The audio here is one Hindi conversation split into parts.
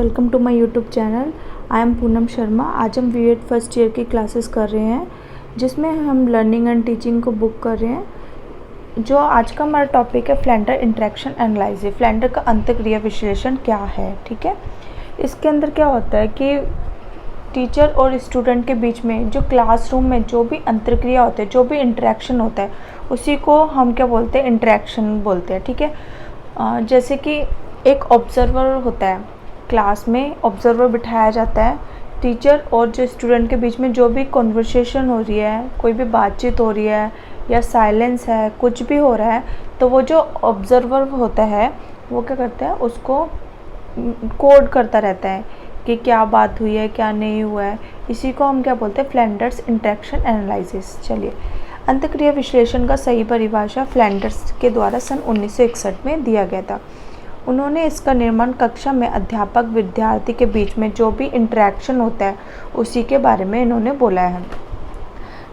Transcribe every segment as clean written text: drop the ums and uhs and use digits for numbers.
Welcome to my YouTube channel. I am Poonam Sharma. आज हम बीएड फर्स्ट ईयर की क्लासेस कर रहे हैं, जिसमें हम लर्निंग एंड टीचिंग को बुक कर रहे हैं। जो आज का हमारा टॉपिक है फ्लेंडर इंटरेक्शन एनालिसिस। फ्लेंडर का अंतःक्रिया विश्लेषण क्या है, ठीक है। इसके अंदर क्या होता है कि टीचर और स्टूडेंट के बीच में जो क्लासरूम में जो भी अंतःक्रिया होते हैं, जो भी इंटरेक्शन होता है, उसी को हम क्या बोलते हैं, इंटरेक्शन बोलते हैं, ठीक है। जैसे कि एक ऑब्जर्वर होता है, क्लास में ऑब्जर्वर बिठाया जाता है। टीचर और जो स्टूडेंट के बीच में जो भी कन्वर्सेशन हो रही है, कोई भी बातचीत हो रही है या साइलेंस है, कुछ भी हो रहा है, तो वो जो ऑब्जर्वर होता है वो क्या करता है, उसको कोड करता रहता है कि क्या बात हुई है, क्या नहीं हुआ है। इसी को हम क्या बोलते हैं, फ्लेंडर्स इंटरेक्शन एनालिसिस। चलिए, अंतःक्रिया विश्लेषण का सही परिभाषा फ्लेंडर्स के द्वारा सन 1961 में दिया गया था। उन्होंने इसका निर्माण कक्षा में अध्यापक विद्यार्थी के बीच में जो भी इंटरेक्शन होता है उसी के बारे में इन्होंने बोला है।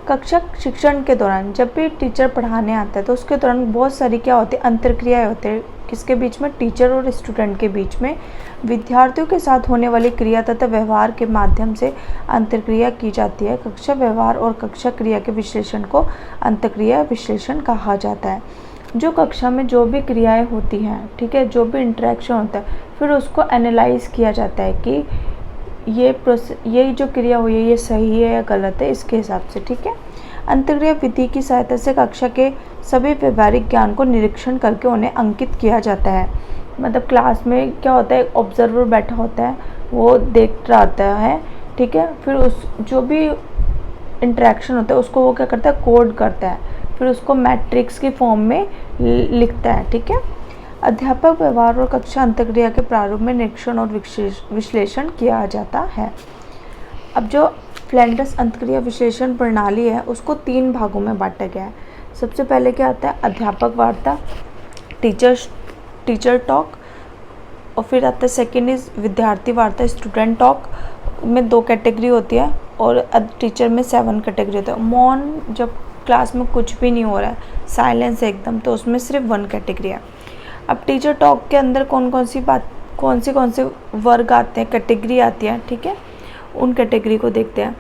कक्षा शिक्षण के दौरान जब भी टीचर पढ़ाने आता है तो उसके दौरान बहुत सारी क्या होती है, अंतःक्रियाएं होते हैं। किसके बीच में, टीचर और स्टूडेंट के बीच में विद्यार्थियों के साथ होने वाली क्रिया तथा व्यवहार के माध्यम से अंतःक्रिया की जाती है। कक्षा व्यवहार और कक्षा क्रिया के विश्लेषण को अंतःक्रिया विश्लेषण कहा जाता है। जो कक्षा में जो भी क्रियाएं होती हैं, ठीक है, जो भी इंटरेक्शन होता है, फिर उसको एनालाइज किया जाता है कि ये जो क्रिया हुई है ये सही है या गलत है, इसके हिसाब से, ठीक है। अंतःक्रिया विधि की सहायता से कक्षा के सभी व्यवहारिक ज्ञान को निरीक्षण करके उन्हें अंकित किया जाता है। मतलब क्लास में क्या होता है, ऑब्जर्वर बैठा होता है, वो देख रहा होता है, ठीक है। फिर उस जो भी इंटरेक्शन होता है उसको वो क्या करता है, कोड करता है, फिर उसको मैट्रिक्स की फॉर्म में लिखता है, ठीक है। अध्यापक व्यवहार और कक्षा अंतःक्रिया के प्रारूप में निरीक्षण और विश्लेषण किया जाता है। अब जो फ्लेंडर्स अंतःक्रिया विश्लेषण प्रणाली है उसको 3 भागों में बांटा गया है। सबसे पहले क्या आता है, अध्यापक वार्ता, टीचर टॉक, और फिर आता है सेकेंड इज विद्यार्थी वार्ता, स्टूडेंट टॉक में 2 कैटेगरी होती है, और टीचर में 7 कैटेगरी होती है। मौन, जब क्लास में कुछ भी नहीं हो रहा है, साइलेंस है एकदम, तो उसमें सिर्फ 1 कैटेगरी है। अब टीचर टॉक के अंदर कौन से वर्ग आते हैं, कैटेगरी आती है, ठीक है। उन कैटेगरी को देखते हैं।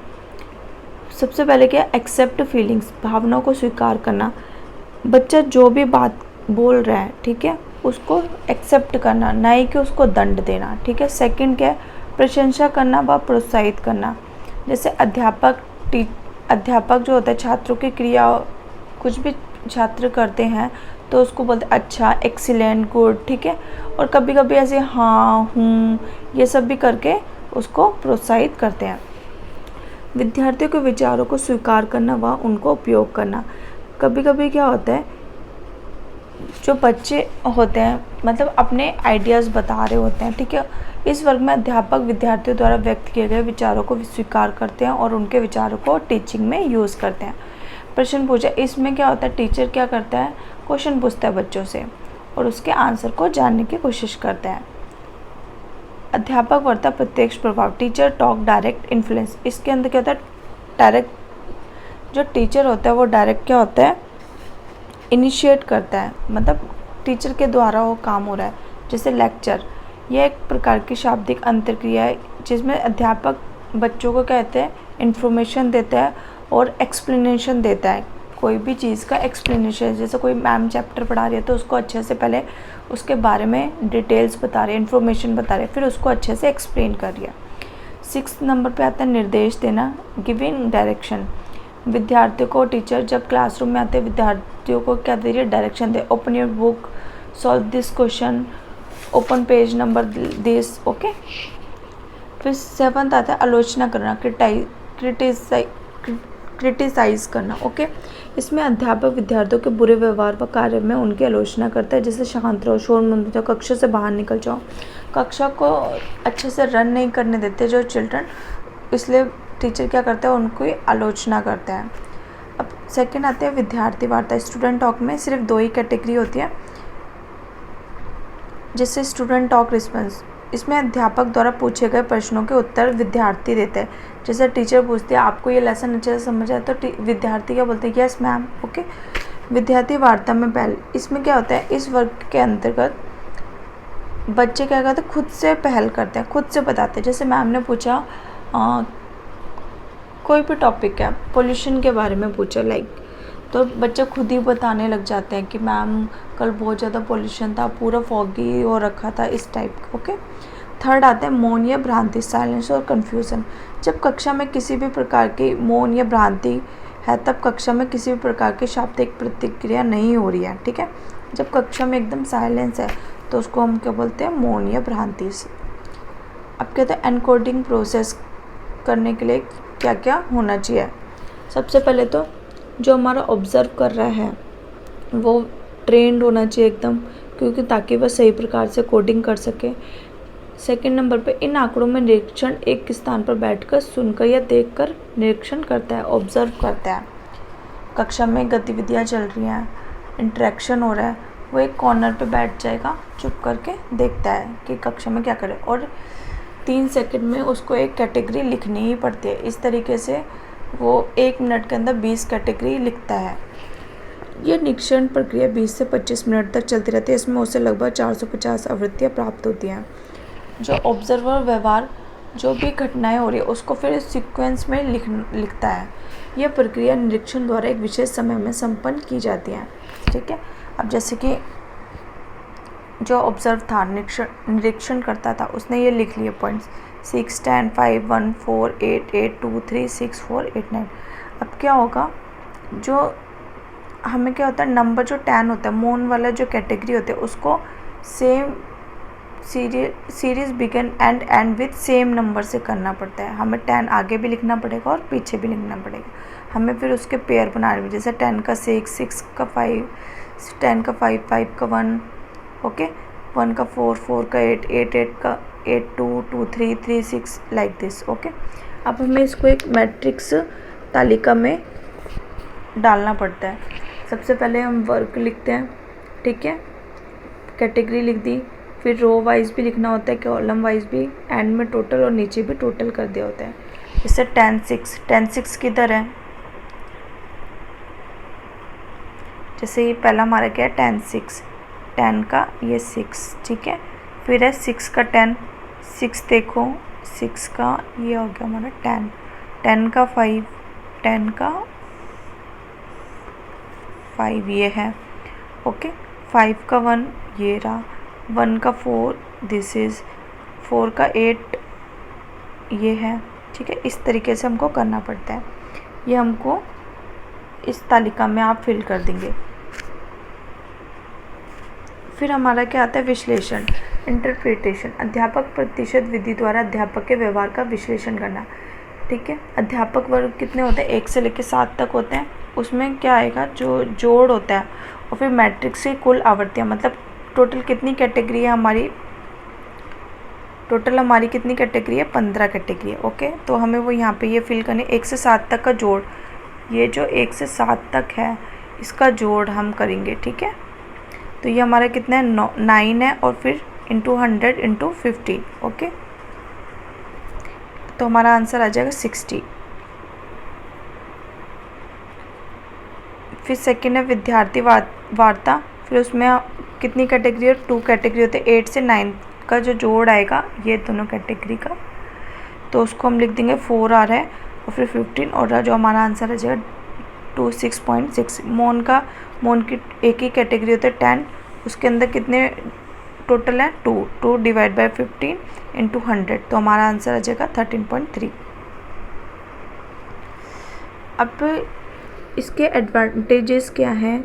सबसे पहले क्या है, एक्सेप्ट फीलिंग्स, भावनाओं को स्वीकार करना। बच्चा जो भी बात बोल रहा है, ठीक है, उसको एक्सेप्ट करना, ना ही कि उसको दंड देना, ठीक है। सेकंड क्या है, प्रशंसा करना व प्रोत्साहित करना। जैसे अध्यापक जो होता है, छात्रों की क्रिया, कुछ भी छात्र करते हैं तो उसको बोलते हैं अच्छा, एक्सीलेंट, गुड, ठीक है। और कभी कभी ऐसे हाँ, हूँ, ये सब भी करके उसको प्रोत्साहित करते हैं। विद्यार्थियों के विचारों को स्वीकार करना व उनको उपयोग करना। कभी कभी क्या होता है, जो बच्चे होते हैं मतलब अपने आइडियाज़ बता रहे होते हैं, ठीक है। इस वर्ग में अध्यापक विद्यार्थियों द्वारा व्यक्त किए गए विचारों को स्वीकार करते हैं और उनके विचारों को टीचिंग में यूज़ करते हैं। प्रश्न पूछा, इसमें क्या होता है, टीचर क्या करता है, क्वेश्चन पूछता है बच्चों से और उसके आंसर को जानने की कोशिश करता है। अध्यापक वर्ता प्रत्यक्ष प्रभाव, टीचर टॉक डायरेक्ट इन्फ्लुएंस। इसके अंदर क्या होता है, डायरेक्ट जो टीचर होता है वो डायरेक्ट क्या होता है, इनिशिएट करता है, मतलब टीचर के द्वारा वो काम हो रहा है। जैसे लेक्चर, यह एक प्रकार की शाब्दिक अंतःक्रिया है जिसमें अध्यापक बच्चों को कहते हैं इन्फॉर्मेशन देता है और एक्सप्लेनेशन देता है। कोई भी चीज़ का एक्सप्लेनेशन, जैसे कोई मैम चैप्टर पढ़ा रही है तो उसको अच्छे से पहले उसके बारे में डिटेल्स बता रही है, इन्फॉर्मेशन बता रही है, फिर उसको अच्छे से एक्सप्लेन कर रही है। 6 नंबर पे आता है निर्देश देना, गिविंग डायरेक्शन। विद्यार्थियों को टीचर जब क्लासरूम में आते हैं विद्यार्थियों को क्या दे रही है, direction they. Open your book, solve this question, open page number this, okay. फिर 7th आता है आलोचना करना, क्रिटिसाइज करना, ओके। इसमें अध्यापक विद्यार्थियों के बुरे व्यवहार व कार्य में उनकी आलोचना करता है, जैसे शांत रहो, शोर मत मचाओ, कक्षा से बाहर निकल जाओ। कक्षा को अच्छे से रन नहीं करने देते जो चिल्ड्रन, इसलिए टीचर क्या करता है, उनको आलोचना करता है। अब सेकंड आते हैं विद्यार्थी वार्ता। स्टूडेंट टॉक में सिर्फ 2 ही कैटेगरी होती है, जैसे स्टूडेंट टॉक रिस्पॉन्स। इसमें अध्यापक द्वारा पूछे गए प्रश्नों के उत्तर विद्यार्थी देते हैं। जैसे टीचर पूछते हैं आपको ये लेसन अच्छे से समझ आया, तो विद्यार्थी क्या बोलते हैं, यस मैम, ओके। विद्यार्थी वार्ता में पहले, इसमें क्या होता है, इस वर्ग के अंतर्गत बच्चे क्या करते हैं, खुद से पहल करते हैं, खुद से बताते हैं। जैसे मैम ने पूछा कोई भी टॉपिक है, पोल्यूशन के बारे में पूछा लाइक, तो बच्चे खुद ही बताने लग जाते हैं कि मैम कल बहुत ज़्यादा पोल्यूशन था, पूरा फॉगी हो रखा था, इस टाइप का। ओके। थर्ड आता है मौन या भ्रांति, साइलेंस और कन्फ्यूज़न। जब कक्षा में किसी भी प्रकार की मौन या भ्रांति है, तब कक्षा में किसी भी प्रकार की शाब्दिक प्रतिक्रिया नहीं हो रही है। ठीक है, जब कक्षा में एकदम साइलेंस है तो उसको हम क्या बोलते हैं, मौन या भ्रांति से। अब कहते हैं एनकोडिंग प्रोसेस करने के लिए क्या क्या होना चाहिए। सबसे पहले तो जो हमारा ऑब्ज़र्व कर रहा है वो ट्रेंड होना चाहिए एकदम, क्योंकि ताकि वह सही प्रकार से कोडिंग कर सके। सेकंड नंबर पे इन आंकड़ों में निरीक्षण एक स्थान पर बैठकर सुनकर या देखकर निरीक्षण करता है, ऑब्ज़र्व करता है। कक्षा में गतिविधियाँ चल रही हैं, इंटरेक्शन हो रहा है, वो एक कॉर्नर पे बैठ जाएगा, चुप करके देखता है कि कक्षा में क्या करे, और 3 सेकंड में उसको एक कैटेगरी लिखनी ही पड़ती है। इस तरीके से वो 1 मिनट के अंदर 20 कैटेगरी लिखता है। ये निरीक्षण प्रक्रिया 20 से 25 मिनट तक चलती रहती है। इसमें उसे लगभग 450 आवृत्तियाँ प्राप्त होती हैं। जो ऑब्जर्वर व्यवहार, जो भी घटनाएं हो रही है उसको फिर सीक्वेंस में लिखता है। यह प्रक्रिया निरीक्षण द्वारा एक विशेष समय में संपन्न की जाती है। ठीक है, अब जैसे कि जो ऑब्जर्व था, निरीक्षण करता था, उसने ये लिख लिए पॉइंट्स 6, 10, 5, 1, 4, 8, 8, 2, 3, 6, 4, 8, 9। अब क्या होगा, जो हमें क्या होता है, नंबर जो 10 होता है, मौन वाला जो कैटेगरी होते हैं उसको same series begin and and with same number से करना पड़ता है। हमें 10 आगे भी लिखना पड़ेगा और पीछे भी लिखना पड़ेगा। हमें फिर उसके पेयर बनाने में, जैसे 10 का 6, 6 का 5, 10 का 5, 5 का 1, ओके, 1 का 4, 4 का 8, 8, 8 का 8, 2, 2, 3, 3, 6 लाइक दिस। ओके, अब हमें इसको एक मैट्रिक्स तालिका में डालना पड़ता है। सबसे पहले हम वर्ग लिखते हैं, ठीक है, कैटेगरी लिख दी, फिर रो वाइज भी लिखना होता है, कॉलम वाइज भी, एंड में टोटल और नीचे भी टोटल कर दिया होता है। जैसे 10, 6, 10, 6 किधर है, जैसे ये पहला हमारा क्या है 10, 6, 10 का ये 6, ठीक है, फिर है 6 का 10, 6 देखो, 6 का ये हो गया हमारा 10, 10 का 5, 10 का 5 ये है, ओके, 5 का 1 ये रहा, 1 का 4 दिस इज़, 4 का 8 ये है। ठीक है, इस तरीके से हमको करना पड़ता है। ये हमको इस तालिका में आप फिल कर देंगे। फिर हमारा क्या आता है, विश्लेषण, इंटरप्रिटेशन। अध्यापक प्रतिशत विधि द्वारा अध्यापक के व्यवहार का विश्लेषण करना। ठीक है, अध्यापक वर्ग कितने होते हैं, 1 से लेकर 7 तक होते हैं। उसमें क्या आएगा, जो जोड़ होता है, और फिर मैट्रिक्स की कुल आवृत्तियाँ, मतलब टोटल कितनी कैटेगरी है हमारी, टोटल हमारी कितनी कैटेगरी है, 15 कैटेगरी है। ओके, तो हमें वो यहाँ पे ये फिल करने, 1 से 7 तक का जोड़, ये जो 1 से 7 तक है इसका जोड़ हम करेंगे। ठीक है, तो ये हमारा कितना है, 9 है, और फिर इंटू 100 इंटू 50। ओके, तो हमारा आंसर आ जाएगा 60। फिर सेकेंड है विद्यार्थी वार्ता। फिर उसमें कितनी कैटेगरी है, 2 कैटेगरी होते हैं। 8 से 9 का जो जोड़ आएगा ये दोनों कैटेगरी का, तो उसको हम लिख देंगे 4 आ रहा है, और फिर 15, और जो हमारा आंसर आ जाएगा 26.6। मौन की एक ही कैटेगरी होता है 10, उसके अंदर कितने टोटल है, 2 डिवाइड बाई 15 इंटू 100, तो हमारा आंसर आ जाएगा 13.3। अब इसके एडवांटेजेस क्या हैं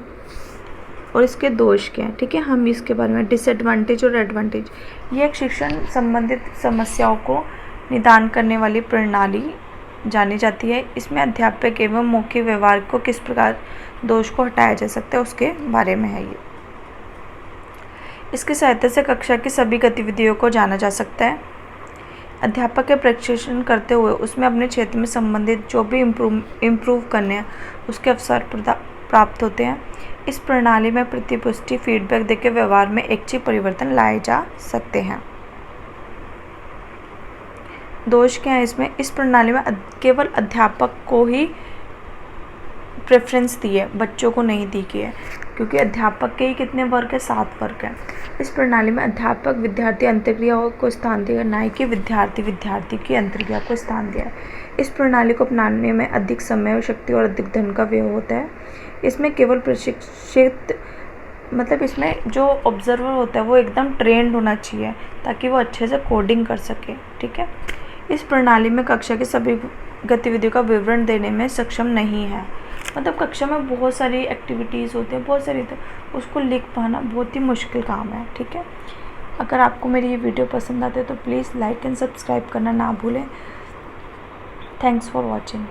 और इसके दोष क्या हैं, ठीक है, हम इसके बारे में, डिसएडवांटेज और एडवांटेज। ये एक शिक्षण संबंधित समस्याओं को निदान करने वाली प्रणाली जानी जाती है। इसमें अध्यापक एवं मौखिक व्यवहार को किस प्रकार दोष को हटाया जा सकता है उसके बारे में है ये। इसकी सहायता से कक्षा की सभी गतिविधियों को जाना जा सकता है। अध्यापक के प्रशिक्षण करते हुए उसमें अपने क्षेत्र में संबंधित जो भी इम्प्रूव करने हैं उसके अवसर प्राप्त होते हैं। इस प्रणाली में प्रतिपुष्टि फीडबैक देकर व्यवहार में इच्छित परिवर्तन लाए जा सकते हैं। दोष क्या है इसमें, इस प्रणाली में केवल अध्यापक को ही प्रेफरेंस दी है, बच्चों को नहीं दी गई है, क्योंकि अध्यापक के ही कितने वर्ग है, 7 वर्ग हैं। इस प्रणाली में अध्यापक विद्यार्थी अंतर्क्रिया को स्थान देगा, ना कि विद्यार्थी विद्यार्थी की अंतर्क्रिया को स्थान दिया है। इस प्रणाली को अपनाने में अधिक समय और शक्ति और अधिक धन का व्यय होता है। इसमें केवल प्रशिक्षित मतलब इसमें जो ऑब्जर्वर होता है वो एकदम ट्रेंड होना चाहिए ताकि वो अच्छे से कोडिंग कर सके, ठीक है। इस प्रणाली में कक्षा की सभी गतिविधियों का विवरण देने में सक्षम नहीं है। मतलब कक्षा में बहुत सारी एक्टिविटीज़ होती हैं, बहुत सारी, तो उसको लिख पाना बहुत ही मुश्किल काम है, ठीक है। अगर आपको मेरी ये वीडियो पसंद आती है तो प्लीज़ लाइक एंड सब्सक्राइब करना ना भूलें। Thanks for watching.